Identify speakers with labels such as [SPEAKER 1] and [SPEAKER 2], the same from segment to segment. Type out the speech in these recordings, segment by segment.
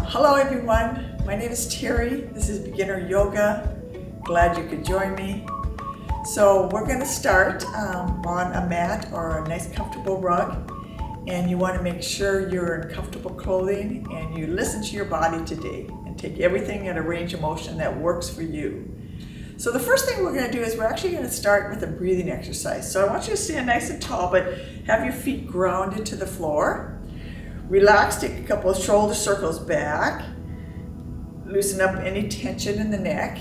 [SPEAKER 1] Hello everyone, my name is Terri. This is beginner yoga. Glad you could join me. So we're going to start on a mat or a nice comfortable rug, and you want to make sure you're in comfortable clothing and you listen to your body today and take everything at a range of motion that works for you. So the first thing we're going to do is we're actually going to start with a breathing exercise. So I want you to stand nice and tall, but have your feet grounded to the floor. Relax, take a couple of shoulder circles back. Loosen up any tension in the neck.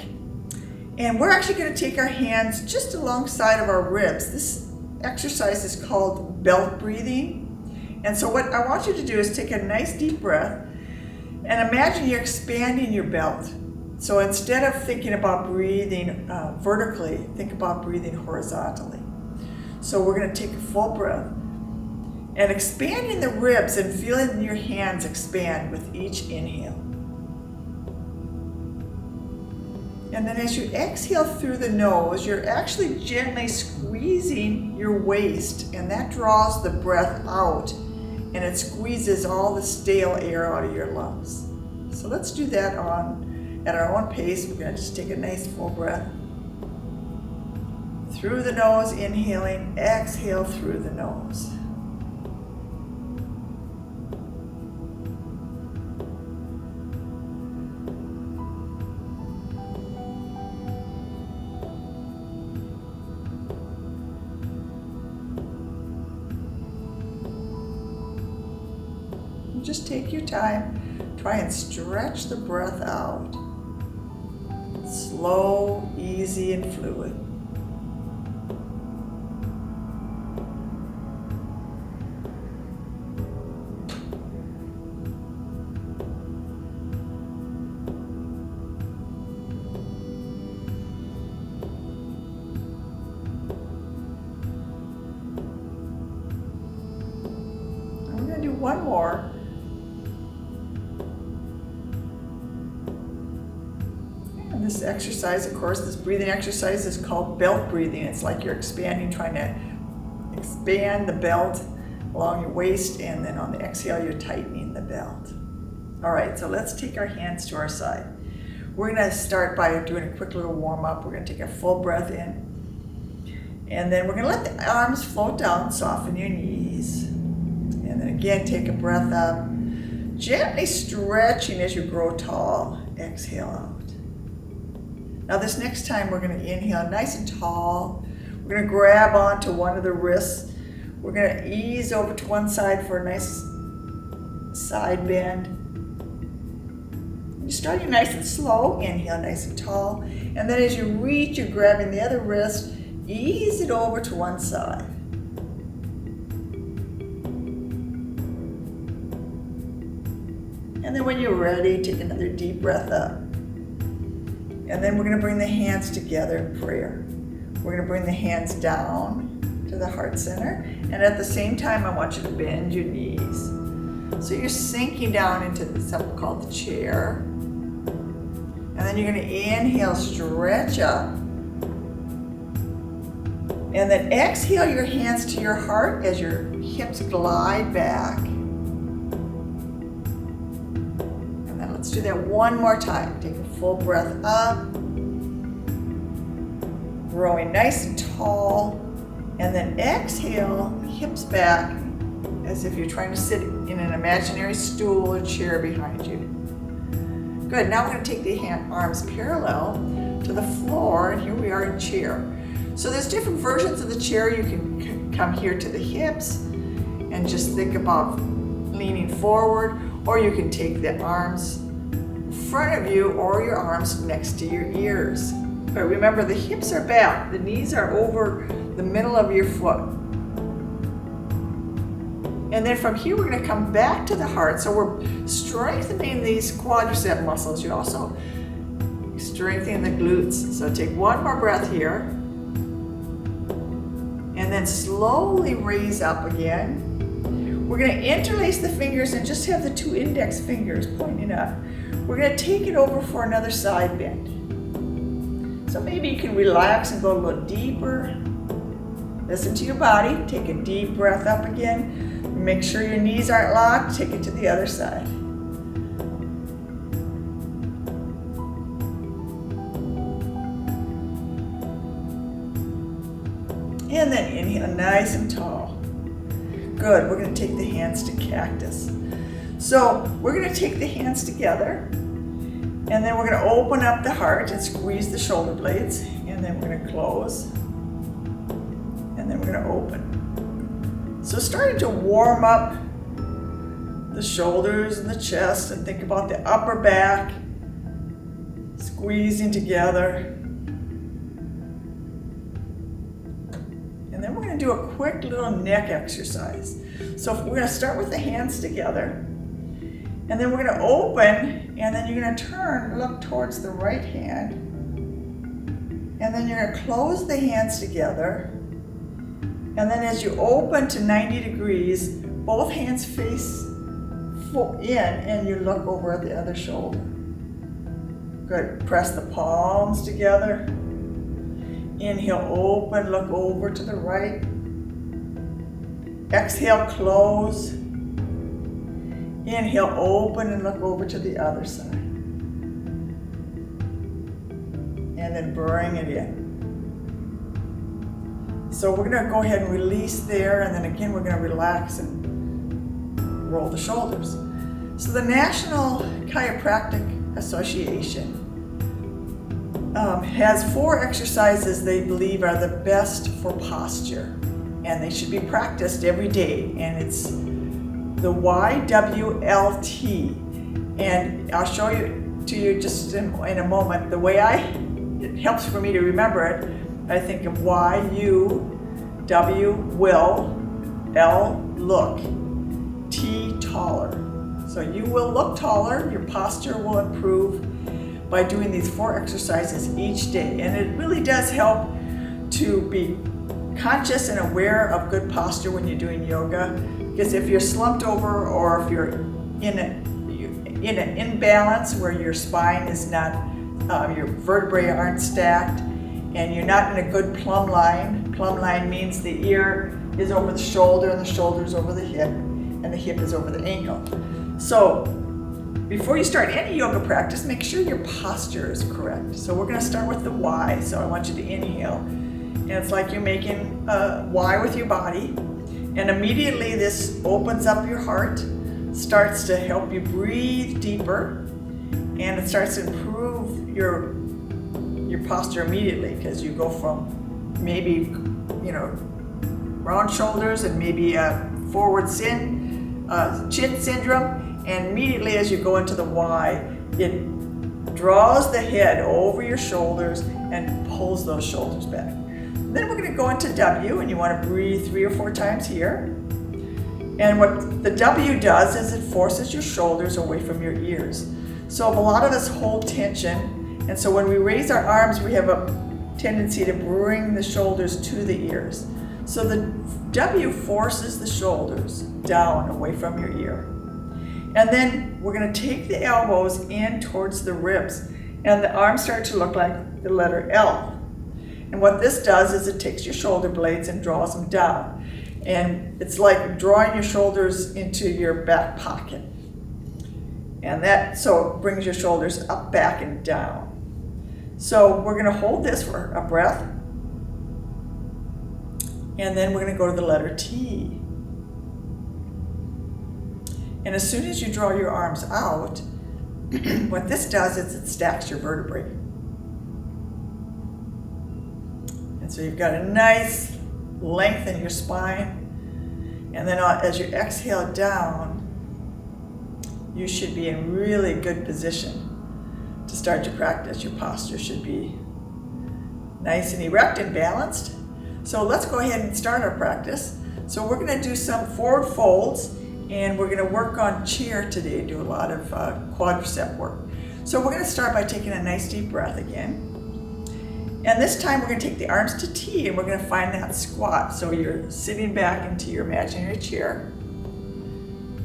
[SPEAKER 1] And we're actually going to take our hands just alongside of our ribs. This exercise is called belt breathing. And so what I want you to do is take a nice deep breath and imagine you're expanding your belt. So instead of thinking about breathing vertically, think about breathing horizontally. So we're going to take a full breath and expanding the ribs and feeling your hands expand with each inhale. And then as you exhale through the nose, you're actually gently squeezing your waist, and that draws the breath out and it squeezes all the stale air out of your lungs. So let's do that at our own pace. We're going to just take a nice full breath. Through the nose, inhaling, exhale through the nose. Just take your time, try and stretch the breath out. Slow, easy, and fluid. I'm going to do one more. This exercise, of course, this breathing exercise is called belt breathing. It's like you're expanding, trying to expand the belt along your waist, and then on the exhale, you're tightening the belt. All right, so let's take our hands to our side. We're going to start by doing a quick little warm up. We're going to take a full breath in, and then we're going to let the arms float down, soften your knees, and then again, take a breath up, gently stretching as you grow tall. Exhale out. Now this next time we're going to inhale nice and tall. We're going to grab onto one of the wrists. We're going to ease over to one side for a nice side bend. You're starting nice and slow. Inhale nice and tall. And then as you reach, you're grabbing the other wrist. Ease it over to one side. And then when you're ready, take another deep breath up. And then we're going to bring the hands together in prayer. We're going to bring the hands down to the heart center. And at the same time, I want you to bend your knees. So you're sinking down into something called the chair. And then you're going to inhale, stretch up. And then exhale your hands to your heart as your hips glide back. Let's do that one more time. Take a full breath up, growing nice and tall, and then exhale, hips back as if you're trying to sit in an imaginary stool or chair behind you. Good, now we're going to take the arms parallel to the floor, and here we are in chair. So there's different versions of the chair. You can come here to the hips and just think about leaning forward, or you can take the arms front of you or your arms next to your ears. But remember, the hips are back, the knees are over the middle of your foot. And then from here, we're going to come back to the heart. So we're strengthening these quadricep muscles. You're also strengthening the glutes. So take one more breath here. And then slowly raise up again. We're going to interlace the fingers and just have the two index fingers pointing up. We're going to take it over for another side bend. So maybe you can relax and go a little deeper. Listen to your body. Take a deep breath up again. Make sure your knees aren't locked. Take it to the other side. And then inhale nice and tall. Good, we're gonna take the hands to cactus. So we're gonna take the hands together, and then we're gonna open up the heart and squeeze the shoulder blades, and then we're gonna close, and then we're gonna open. So starting to warm up the shoulders and the chest, and think about the upper back squeezing together. And then we're going to do a quick little neck exercise. So we're going to start with the hands together, and then we're going to open, and then you're going to turn, look towards the right hand, and then you're going to close the hands together, and then as you open to 90 degrees, both hands face in, and you look over at the other shoulder. Good. Press the palms together. Inhale, open, look over to the right. Exhale, close. Inhale, open, and look over to the other side. And then bring it in. So we're going to go ahead and release there, and then again we're going to relax and roll the shoulders. So the National Chiropractic Association has 4 exercises they believe are the best for posture, and they should be practiced every day, and it's the YWLT, and I'll show you to you just in a moment. The way it helps for me to remember it, I think of Y, U, W, will, L, look, T, taller. So you will look taller, your posture will improve by doing these 4 exercises each day. And it really does help to be conscious and aware of good posture when you're doing yoga. Because if you're slumped over, or if you're in an imbalance where your spine is not, your vertebrae aren't stacked, and you're not in a good plumb line. Plumb line means the ear is over the shoulder, and the shoulder is over the hip, and the hip is over the ankle. So before you start any yoga practice, make sure your posture is correct. So we're going to start with the Y. So I want you to inhale, and it's like you're making a Y with your body, and immediately this opens up your heart, starts to help you breathe deeper, and it starts to improve your posture immediately, because you go from maybe round shoulders and maybe a forward chin syndrome. And immediately as you go into the Y, it draws the head over your shoulders and pulls those shoulders back. Then we're going to go into W, and you want to breathe 3 or 4 times here. And what the W does is it forces your shoulders away from your ears. So a lot of us hold tension, and so when we raise our arms, we have a tendency to bring the shoulders to the ears. So the W forces the shoulders down away from your ear. And then we're going to take the elbows in towards the ribs, and the arms start to look like the letter L. And what this does is it takes your shoulder blades and draws them down. And it's like drawing your shoulders into your back pocket. And so it brings your shoulders up, back, and down. So we're going to hold this for a breath. And then we're going to go to the letter T. And as soon as you draw your arms out, what this does is it stacks your vertebrae. And so you've got a nice length in your spine. And then as you exhale down, you should be in really good position to start your practice. Your posture should be nice and erect and balanced. So let's go ahead and start our practice. So we're going to do some forward folds, and we're going to work on chair today, do a lot of quadricep work. So we're going to start by taking a nice deep breath again. And this time we're going to take the arms to T, and we're going to find that squat. So you're sitting back into your imaginary chair,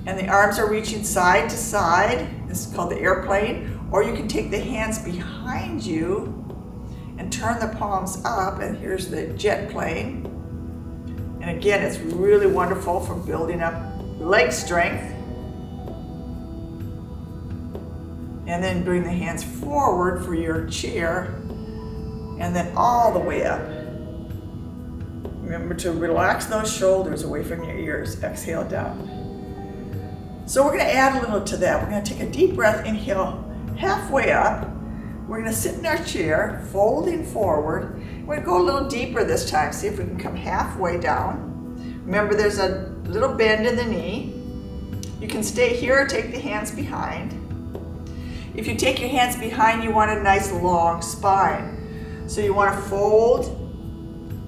[SPEAKER 1] and the arms are reaching side to side. This is called the airplane. Or you can take the hands behind you and turn the palms up, and here's the jet plane. And again, it's really wonderful for building up leg strength. And then bring the hands forward for your chair, and then all the way up. Remember to relax those shoulders away from your ears. Exhale down. So we're going to add a little to that. We're going to take a deep breath, inhale halfway up. We're going to sit in our chair, folding forward. We're going to go a little deeper this time. See if we can come halfway down. Remember, there's a little bend in the knee. You can stay here or take the hands behind. If you take your hands behind, you want a nice long spine. So you want to fold.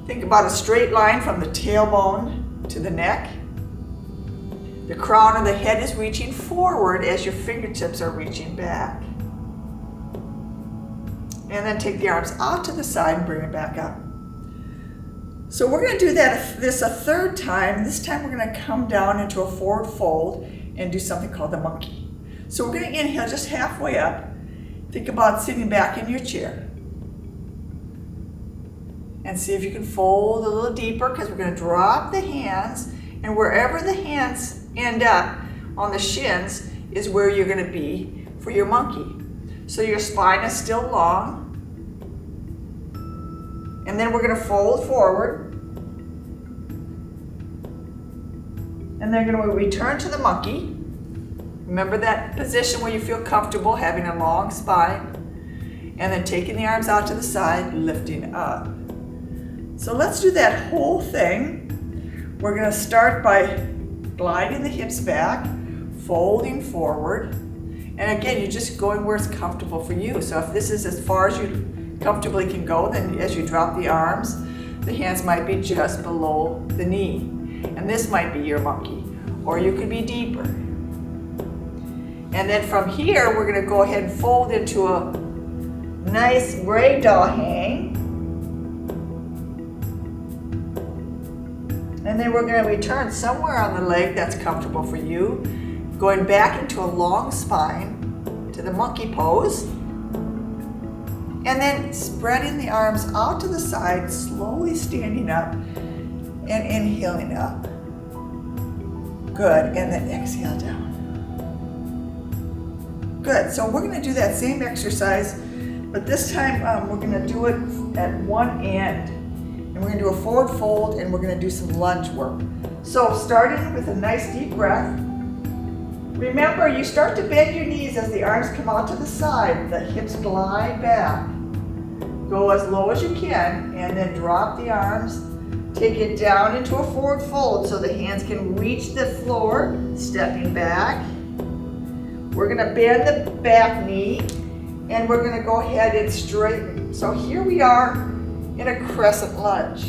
[SPEAKER 1] Think about a straight line from the tailbone to the neck. The crown of the head is reaching forward as your fingertips are reaching back. And then take the arms out to the side and bring it back up. So we're going to do this a third time. This time we're going to come down into a forward fold and do something called the monkey. So we're going to inhale just halfway up. Think about sitting back in your chair. And see if you can fold a little deeper, because we're going to drop the hands, and wherever the hands end up on the shins is where you're going to be for your monkey. So your spine is still long. And then we're going to fold forward. And then we're going to return to the monkey. Remember that position where you feel comfortable having a long spine. And then taking the arms out to the side, lifting up. So let's do that whole thing. We're going to start by gliding the hips back, folding forward. And again, you're just going where it's comfortable for you. So if this is as far as you comfortably can go, then as you drop the arms, the hands might be just below the knee. And this might be your monkey, or you could be deeper. And then from here, we're going to go ahead and fold into a nice ragdoll hang. And then we're going to return somewhere on the leg that's comfortable for you, going back into a long spine to the monkey pose. And then spreading the arms out to the side, slowly standing up and inhaling up. Good, and then exhale down. Good, so we're going to do that same exercise, but this time we're going to do it at one end. And we're going to do a forward fold, and we're going to do some lunge work. So starting with a nice deep breath. Remember, you start to bend your knees as the arms come out to the side. The hips glide back. Go as low as you can, and then drop the arms. Take it down into a forward fold so the hands can reach the floor, stepping back. We're going to bend the back knee, and we're going to go ahead and straighten. So here we are in a crescent lunge.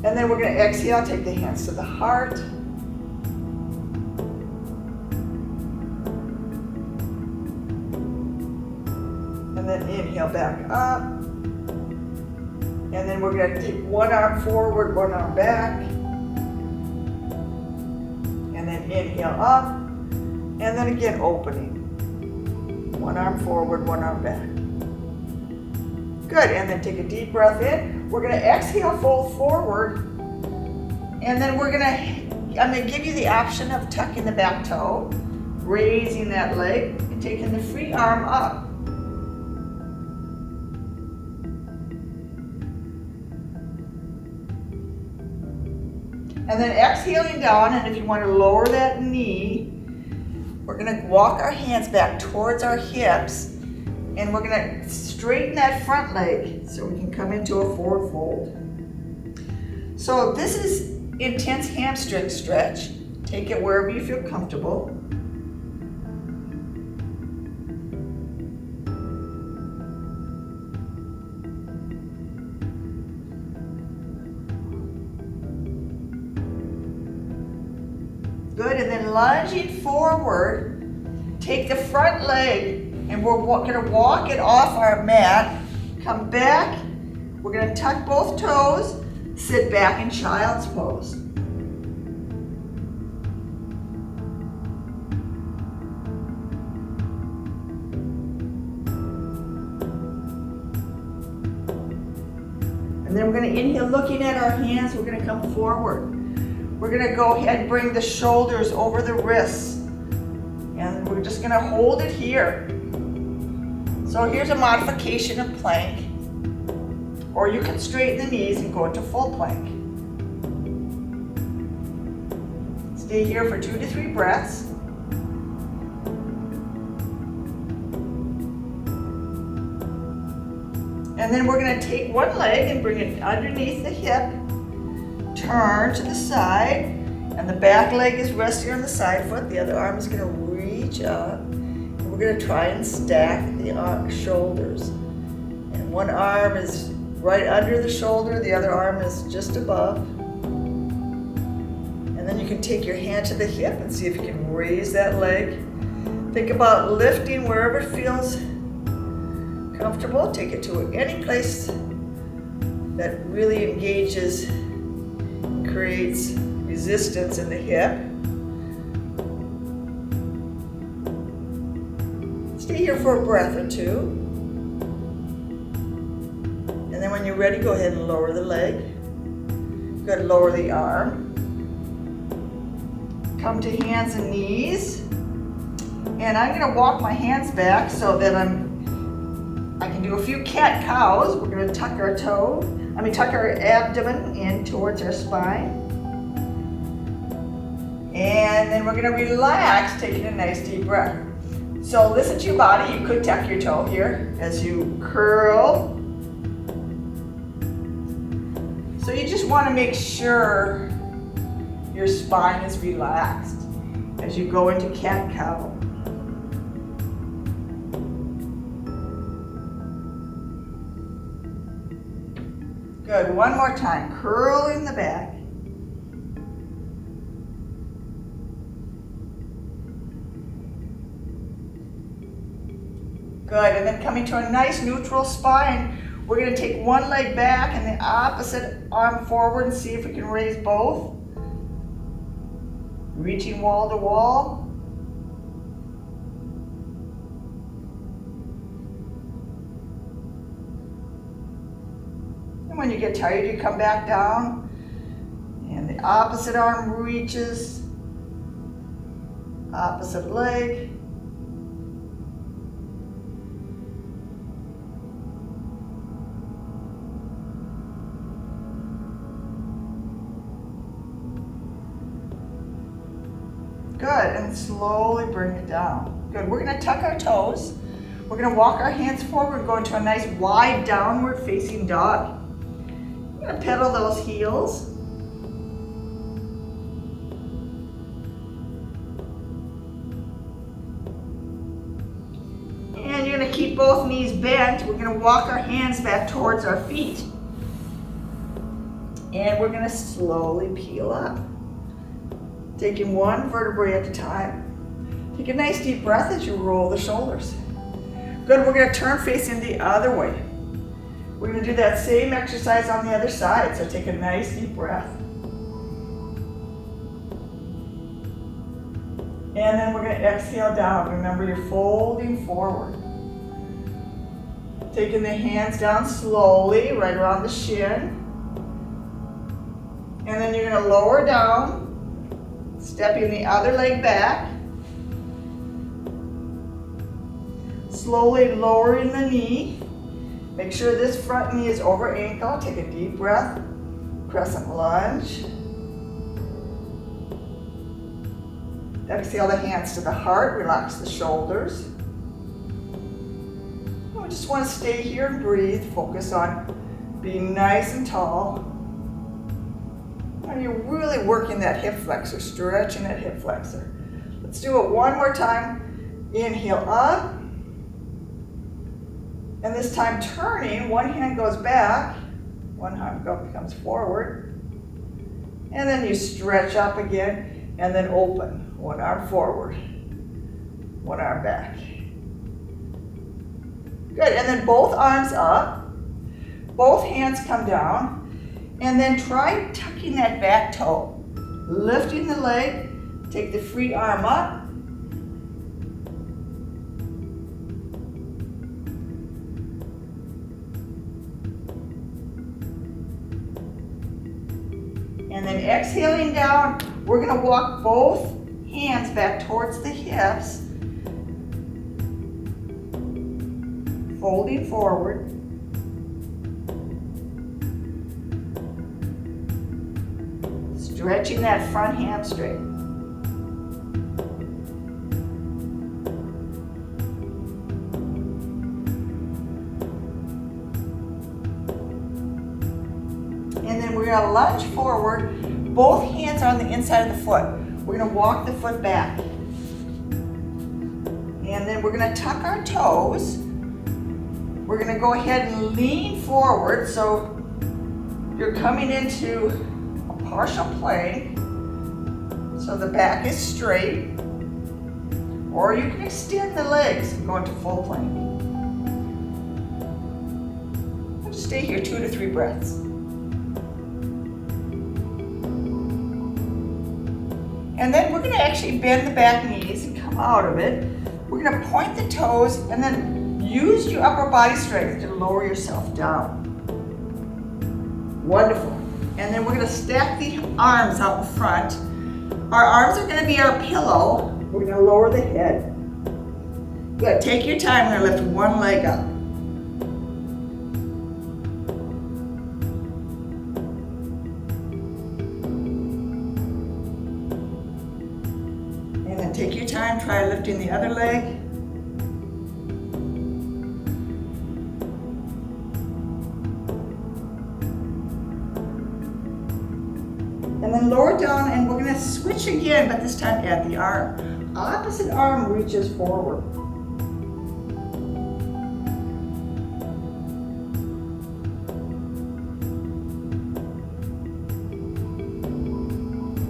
[SPEAKER 1] And then we're going to exhale, take the hands to the heart. And then inhale back up. And then we're going to take one arm forward, one arm back. And then inhale up. And then again opening. One arm forward, one arm back. Good, and then take a deep breath in. We're going to exhale, fold forward. And then I'm going to give you the option of tucking the back toe, raising that leg, and taking the free arm up. And then exhaling down, and if you want to lower that knee, we're going to walk our hands back towards our hips, and we're going to straighten that front leg so we can come into a forward fold. So this is intense hamstring stretch. Take it wherever you feel comfortable. Good, and then lunging forward, take the front leg, and we're going to walk it off our mat, come back, we're going to tuck both toes, sit back in child's pose. And then we're going to inhale, looking at our hands, we're going to come forward. We're going to go ahead and bring the shoulders over the wrists. And we're just going to hold it here. So here's a modification of plank. Or you can straighten the knees and go into full plank. Stay here for 2 to 3 breaths. And then we're going to take one leg and bring it underneath the hip, turn to the side, and the back leg is resting on the side foot. The other arm is going to reach up. And we're going to try and stack the shoulders. And one arm is right under the shoulder, the other arm is just above. And then you can take your hand to the hip and see if you can raise that leg. Think about lifting wherever it feels comfortable. Take it to any place that really engages, creates resistance in the hip. Stay here for a breath or two. And then when you're ready, go ahead and lower the leg. Go ahead and lower the arm. Come to hands and knees. And I'm going to walk my hands back so that I can do a few cat cows. We're going to tuck our tuck our abdomen in towards our spine. And then we're going to relax, taking a nice deep breath. So listen to your body. You could tuck your toe here as you curl. So you just want to make sure your spine is relaxed as you go into cat-cow. Good, one more time. Curl in the back. Good, and then coming to a nice neutral spine, we're going to take one leg back and the opposite arm forward and see if we can raise both. Reaching wall to wall. And when you get tired, you come back down. And the opposite arm reaches. Opposite leg. Good, and slowly bring it down. Good, we're going to tuck our toes. We're going to walk our hands forward, go into a nice wide downward facing dog. We're going to pedal those heels. And you're going to keep both knees bent. We're going to walk our hands back towards our feet. And we're going to slowly peel up. Taking one vertebrae at a time. Take a nice deep breath as you roll the shoulders. Good, we're going to turn facing the other way. We're going to do that same exercise on the other side, so take a nice deep breath. And then we're going to exhale down. Remember, you're folding forward. Taking the hands down slowly, right around the shin. And then you're going to lower down. Stepping the other leg back. Slowly lowering the knee. Make sure this front knee is over ankle. Take a deep breath. Crescent lunge. Exhale the hands to the heart. Relax the shoulders. We just want to stay here and breathe. Focus on being nice and tall. And you're really working that hip flexor, stretching that hip flexor. Let's do it one more time. Inhale up. And this time turning, one hand goes back, one hand comes forward. And then you stretch up again, and then open. One arm forward, one arm back. Good, and then both arms up. Both hands come down. And then try tucking that back toe. Lifting the leg, take the free arm up. And then exhaling down, we're going to walk both hands back towards the hips. Folding forward. stretching that front hamstring. And then we're gonna lunge forward. Both hands are on the inside of the foot. We're gonna walk the foot back. And then we're gonna tuck our toes. We're gonna go ahead and lean forward so you're coming into a partial plank. So the back is straight. Or you can extend the legs and go into full plank. We'll just stay here 2 to 3 breaths. And then we're gonna actually bend the back knees and come out of it. We're gonna point the toes and then use your upper body strength to lower yourself down. Wonderful. And then we're gonna stack the arms out in front. Our arms are gonna be our pillow. We're gonna lower the head. Good, take your time, we're gonna lift one leg up. And then take your time, try lifting the other leg. And then lower down, and we're gonna switch again, but this time at the arm. Opposite arm reaches forward.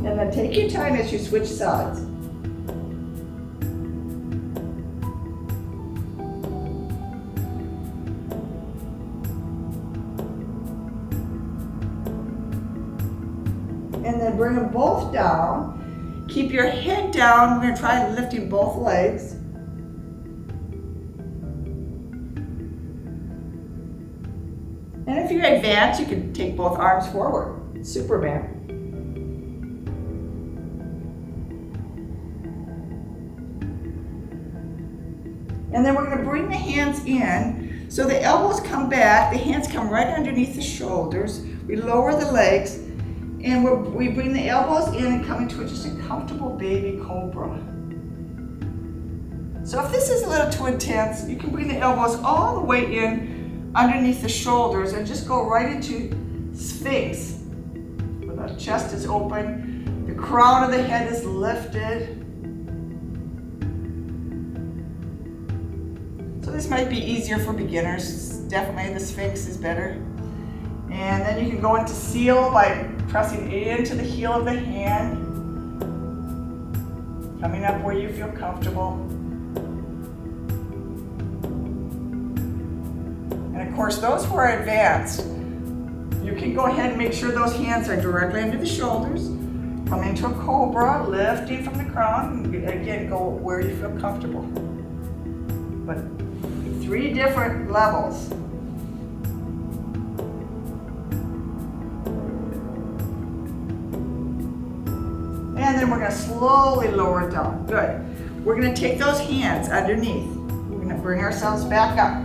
[SPEAKER 1] And then take your time as you switch sides. And then bring them both down. Keep your head down. We're going to try lifting both legs. And if you're advanced, you can take both arms forward. Superman. And then we're going to bring the hands in. So the elbows come back, the hands come right underneath the shoulders. We lower the legs. And we bring the elbows in and come into just a comfortable baby cobra. So if this is a little too intense, you can bring the elbows all the way in underneath the shoulders and just go right into Sphinx. Where the chest is open, the crown of the head is lifted. So this might be easier for beginners. Definitely the Sphinx is better. And then you can go into seal by pressing into the heel of the hand, coming up where you feel comfortable. And of course, those who are advanced, you can go ahead and make sure those hands are directly under the shoulders. Come into a cobra, lifting from the crown, and again, go where you feel comfortable. But 3 different levels. And then we're going to slowly lower it down. Good. We're going to take those hands underneath. We're going to bring ourselves back up.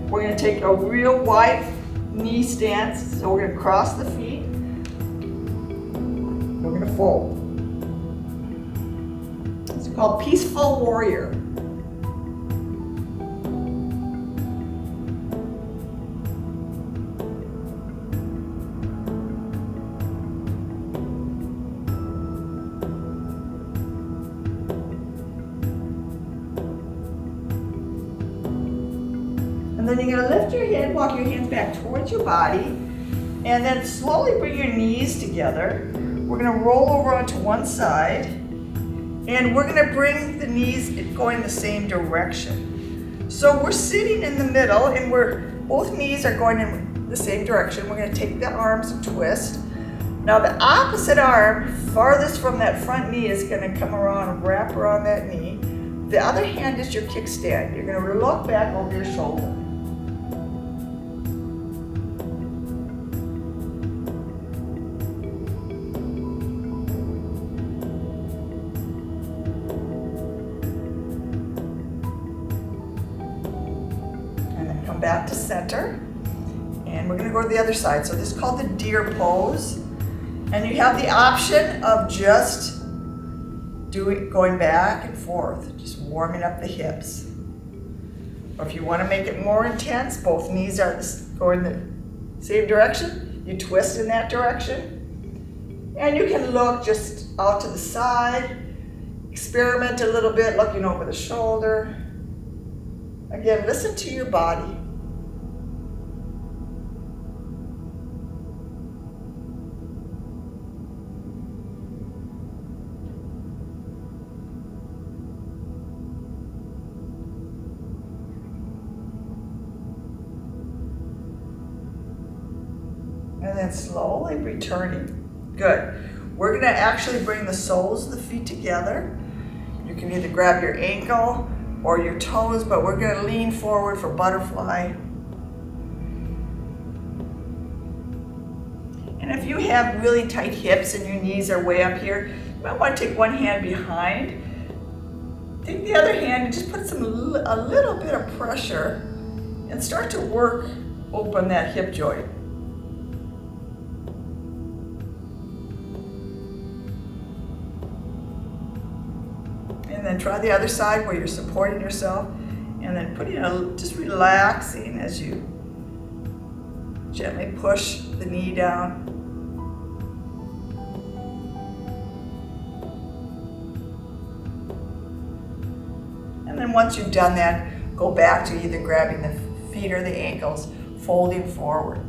[SPEAKER 1] We're going to take a real wide knee stance. So we're going to cross the feet. We're going to fold. It's called Peaceful Warrior. And then you're going to lift your head, walk your hands back towards your body, and then slowly bring your knees together. We're going to roll over onto one side, and we're going to bring the knees going the same direction. So we're sitting in the middle, and both knees are going in the same direction. We're going to take the arms and twist. Now the opposite arm, farthest from that front knee, is going to come around and wrap around that knee. The other hand is your kickstand. You're going to look back over your shoulder. Back to center, and we're going to go to the other side. So this is called the deer pose, And you have the option of just going back and forth, just warming up the hips. Or if you want to make it more intense, both knees are going the same direction, you twist in that direction. And you can look just out to the side, experiment a little bit, looking over the shoulder. Again, listen to your body. And then slowly returning. Good. We're going to actually bring the soles of the feet together. You can either grab your ankle or your toes, but we're going to lean forward for butterfly. And if you have really tight hips and your knees are way up here, you might want to take one hand behind, take the other hand and just put a little bit of pressure and start to work open that hip joint. And then try the other side where you're supporting yourself, and then just relaxing as you gently push the knee down. And then once you've done that, go back to either grabbing the feet or the ankles, folding forward.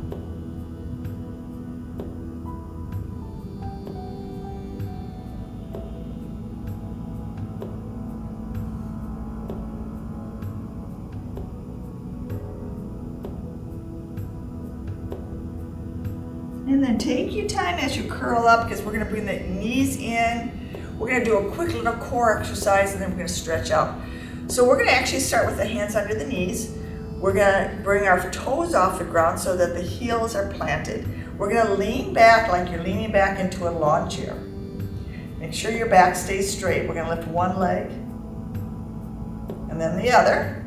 [SPEAKER 1] And then take your time as you curl up, because we're going to bring the knees in. We're going to do a quick little core exercise, and then we're going to stretch out. So we're going to actually start with the hands under the knees. We're going to bring our toes off the ground so that the heels are planted. We're going to lean back like you're leaning back into a lawn chair. Make sure your back stays straight. We're going to lift one leg and then the other.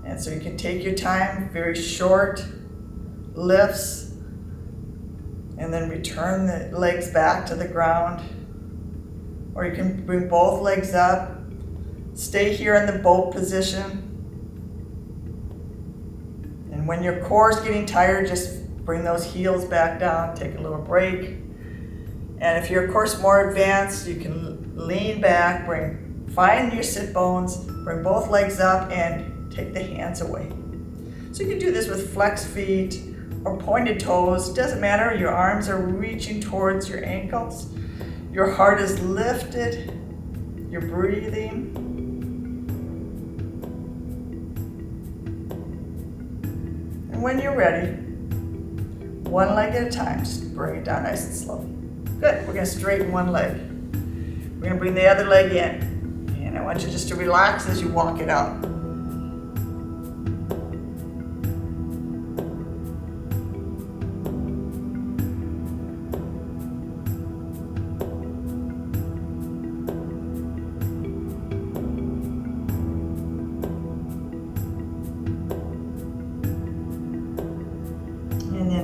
[SPEAKER 1] And so you can take your time, very short lifts, and then return the legs back to the ground. Or you can bring both legs up, stay here in the boat position. And when your core is getting tired, just bring those heels back down, take a little break. And if you're, of course, more advanced, you can lean back, find your sit bones, bring both legs up, and take the hands away. So you can do this with flexed feet or pointed toes. Doesn't matter. Your arms are reaching towards your ankles. Your heart is lifted. You're breathing. And when you're ready, one leg at a time, just bring it down nice and slow. Good. We're going to straighten one leg. We're going to bring the other leg in. And I want you just to relax as you walk it out.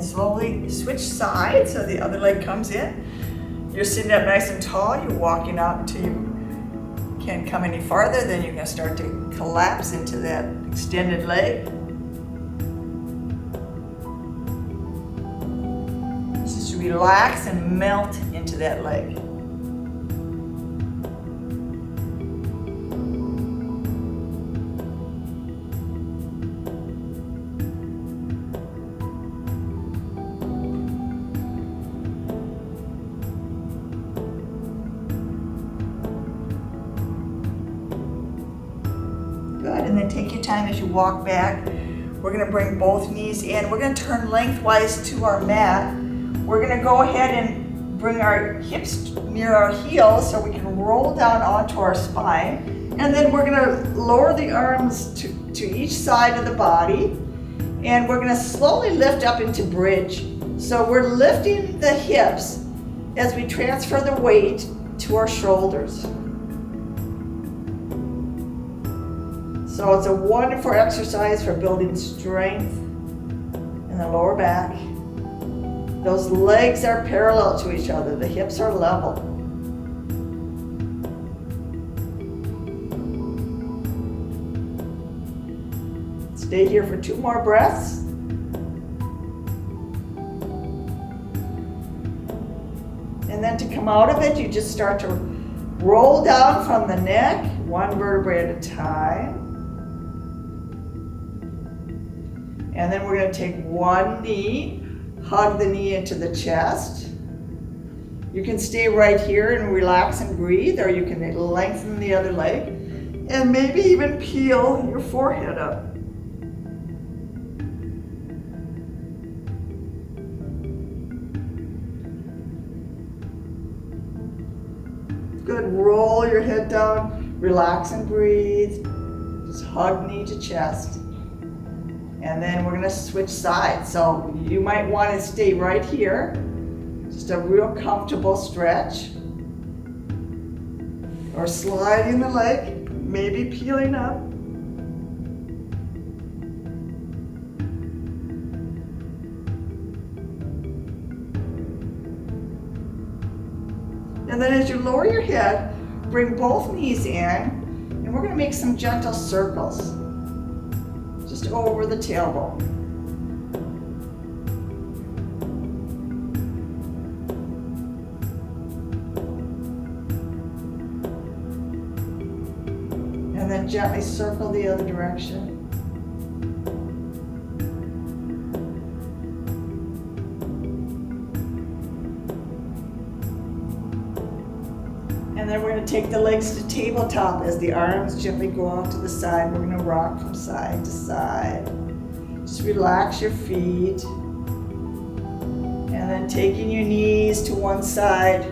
[SPEAKER 1] Slowly switch sides so the other leg comes in. You're sitting up nice and tall. You're walking out until you can't come any farther. Then you're going to start to collapse into that extended leg. Just relax and melt into that leg. And then take your time as you walk back. We're going to bring both knees in. We're going to turn lengthwise to our mat. We're going to go ahead and bring our hips near our heels so we can roll down onto our spine. And then we're going to lower the arms to each side of the body. And we're going to slowly lift up into bridge. So we're lifting the hips as we transfer the weight to our shoulders. So it's a wonderful exercise for building strength in the lower back. Those legs are parallel to each other. The hips are level. Stay here for 2 more breaths. And then to come out of it, you just start to roll down from the neck, 1 vertebrae at a time. And then we're going to take 1 knee, hug the knee into the chest. You can stay right here and relax and breathe, or you can lengthen the other leg and maybe even peel your forehead up. Good, roll your head down, relax and breathe. Just hug knee to chest. And then we're gonna switch sides. So you might wanna stay right here. Just a real comfortable stretch. Or sliding the leg, maybe peeling up. And then as you lower your head, bring both knees in, and we're gonna make some gentle circles, just over the tailbone. And then gently circle the other direction. And then we're going to take the legs to tabletop as the arms gently go out to the side. We're going to rock from side to side. Just relax your feet. And then taking your knees to one side.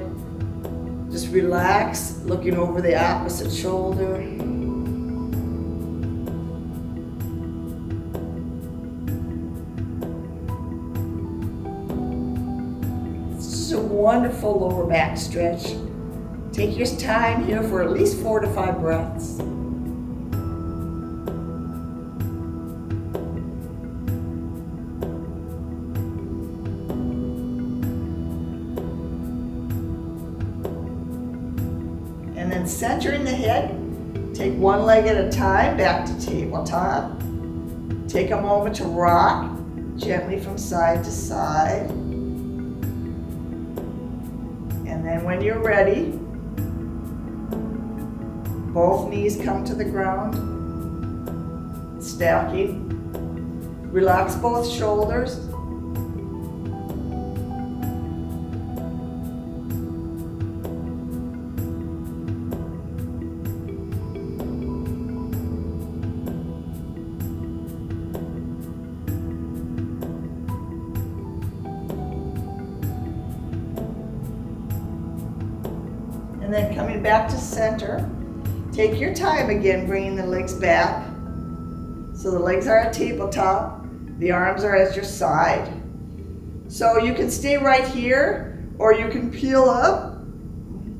[SPEAKER 1] Just relax, looking over the opposite shoulder. This is a wonderful lower back stretch. Take your time here for at least 4 to 5 breaths. And then centering the head, take 1 leg at a time, back to tabletop. Take a moment to rock gently from side to side. And then when you're ready, both knees come to the ground, stacking. Relax both shoulders. And then coming back to center. Take your time again, bringing the legs back. So the legs are at tabletop, the arms are at your side. So you can stay right here, or you can peel up.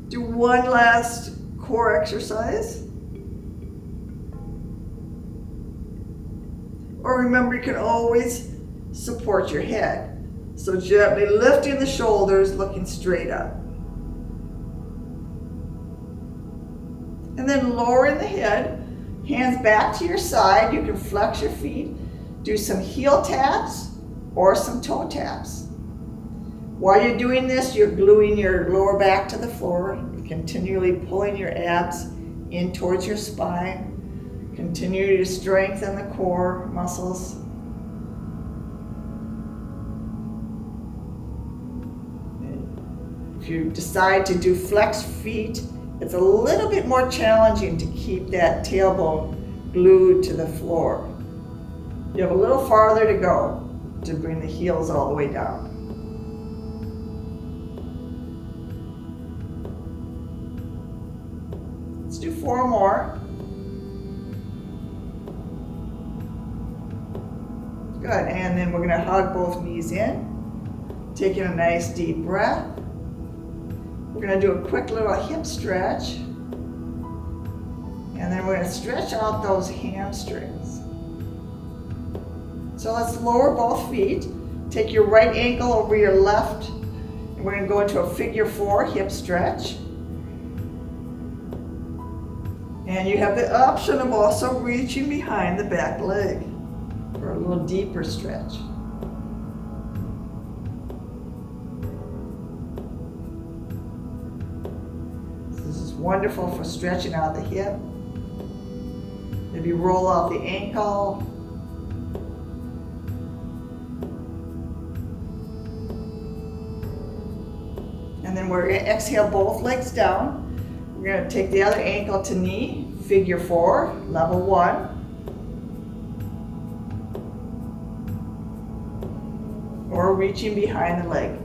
[SPEAKER 1] Do 1 last core exercise. Or remember, you can always support your head. So gently lifting the shoulders, looking straight up. And then lowering the head, hands back to your side. You can flex your feet, do some heel taps or some toe taps. While you're doing this, you're gluing your lower back to the floor, continually pulling your abs in towards your spine. Continue to strengthen the core muscles. If you decide to do flexed feet, it's a little bit more challenging to keep that tailbone glued to the floor. You have a little farther to go to bring the heels all the way down. Let's do 4 more. Good, and then we're gonna hug both knees in, taking a nice deep breath. We're going to do a quick little hip stretch, and then we're going to stretch out those hamstrings. So let's lower both feet. Take your right ankle over your left. And we're going to go into a figure 4 hip stretch. And you have the option of also reaching behind the back leg for a little deeper stretch. This is wonderful for stretching out the hip. Maybe roll out the ankle. And then we're going to exhale both legs down. We're going to take the other ankle to knee, figure 4, level 1. Or reaching behind the leg.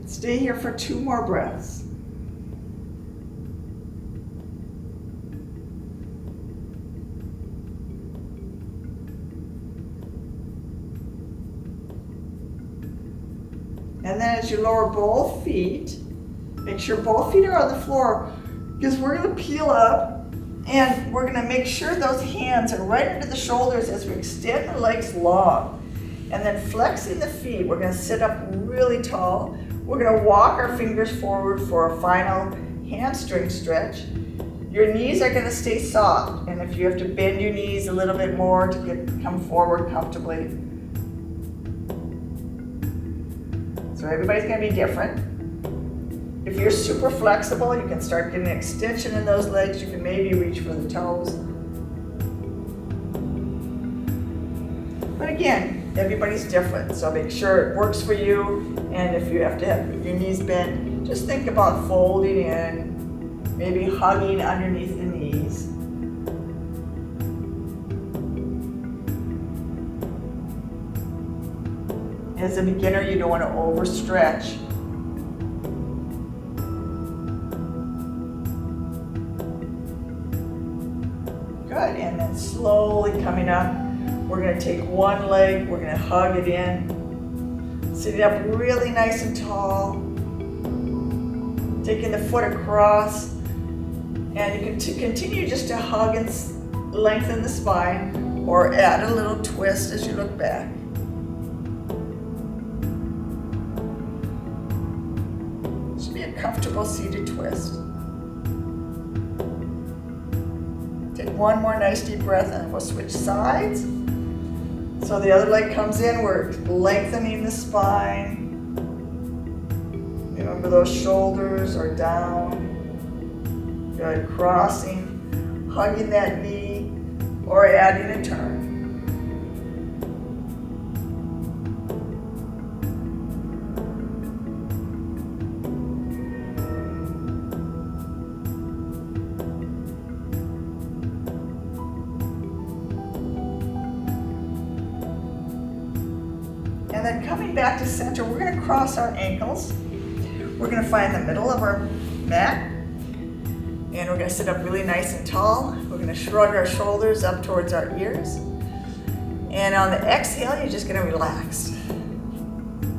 [SPEAKER 1] Stay here for 2 more breaths. And then as you lower both feet, make sure both feet are on the floor, because we're going to peel up and we're going to make sure those hands are right under the shoulders as we extend the legs long. And then flexing the feet, we're going to sit up really tall. We're going to walk our fingers forward for a final hamstring stretch. Your knees are going to stay soft, and if you have to bend your knees a little bit more to come forward comfortably. So everybody's going to be different. If you're super flexible, you can start getting an extension in those legs. You can maybe reach for the toes. But again, everybody's different, so make sure it works for you. And if you have to have your knees bent, just think about folding in, maybe hugging underneath the knees. As a beginner, you don't want to overstretch. Good, and then slowly coming up, we're going to take one leg, we're going to hug it in, sit it up really nice and tall, taking the foot across, and you can continue just to hug and lengthen the spine, or add a little twist as you look back. Comfortable seated twist. Take one more nice deep breath and we'll switch sides. So the other leg comes in, we're lengthening the spine. Remember those shoulders are down. Good, crossing, hugging that knee, or adding a turn. And then coming back to center, we're going to cross our ankles. We're going to find the middle of our mat. And we're going to sit up really nice and tall. We're going to shrug our shoulders up towards our ears. And on the exhale, you're just going to relax.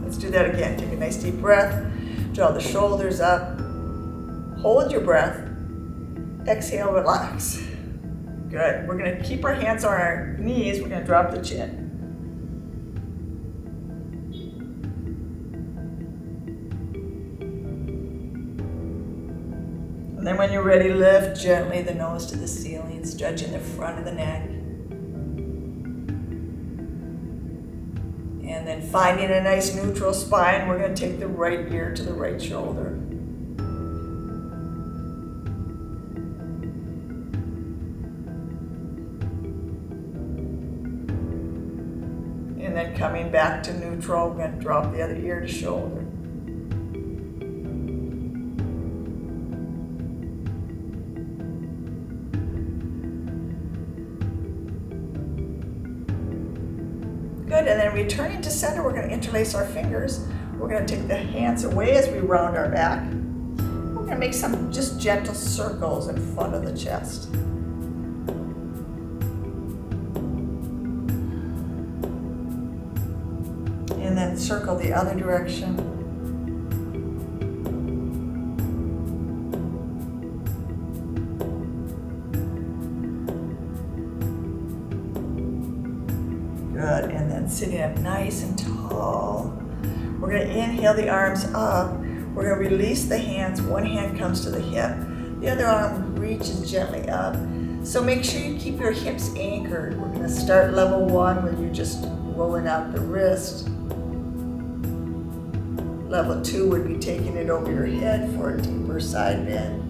[SPEAKER 1] Let's do that again. Take a nice deep breath. Draw the shoulders up. Hold your breath. Exhale, relax. Good. We're going to keep our hands on our knees. We're going to drop the chin. And then when you're ready, lift gently the nose to the ceiling, stretching the front of the neck. And then finding a nice neutral spine, we're going to take the right ear to the right shoulder. And then coming back to neutral, we're going to drop the other ear to shoulder. Good, and then returning to center, we're going to interlace our fingers. We're going to take the hands away as we round our back. We're going to make some just gentle circles in front of the chest. And then then circle the other direction. Good, and then sitting up nice and tall. We're going to inhale the arms up. We're going to release the hands. One hand comes to the hip. The other arm reaches gently up. So make sure you keep your hips anchored. We're going to start level 1 where you're just rolling out the wrist. Level 2 would be taking it over your head for a deeper side bend.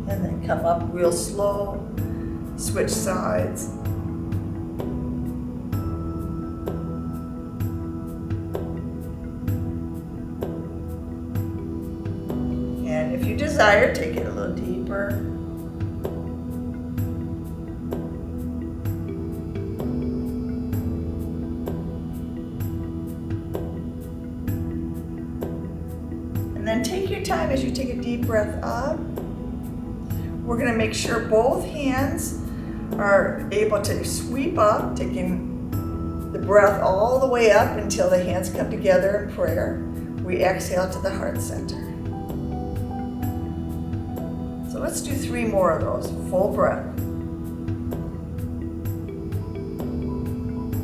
[SPEAKER 1] And then come up real slow. Switch sides. And if you desire, take it a little deeper. And then take your time as you take a deep breath up. We're going to make sure both hands are able to sweep up, taking the breath all the way up until the hands come together in prayer. We exhale to the heart center. So let's do 3 more of those. Full breath.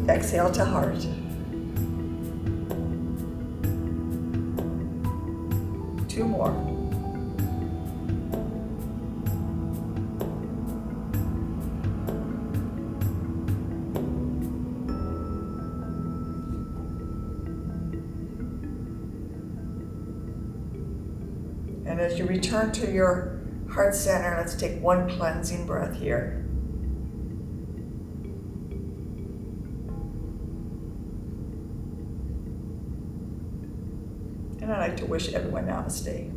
[SPEAKER 1] Exhale to heart. Two more. And as you return to your heart center, let's take 1 cleansing breath here. And I'd like to wish everyone namaste.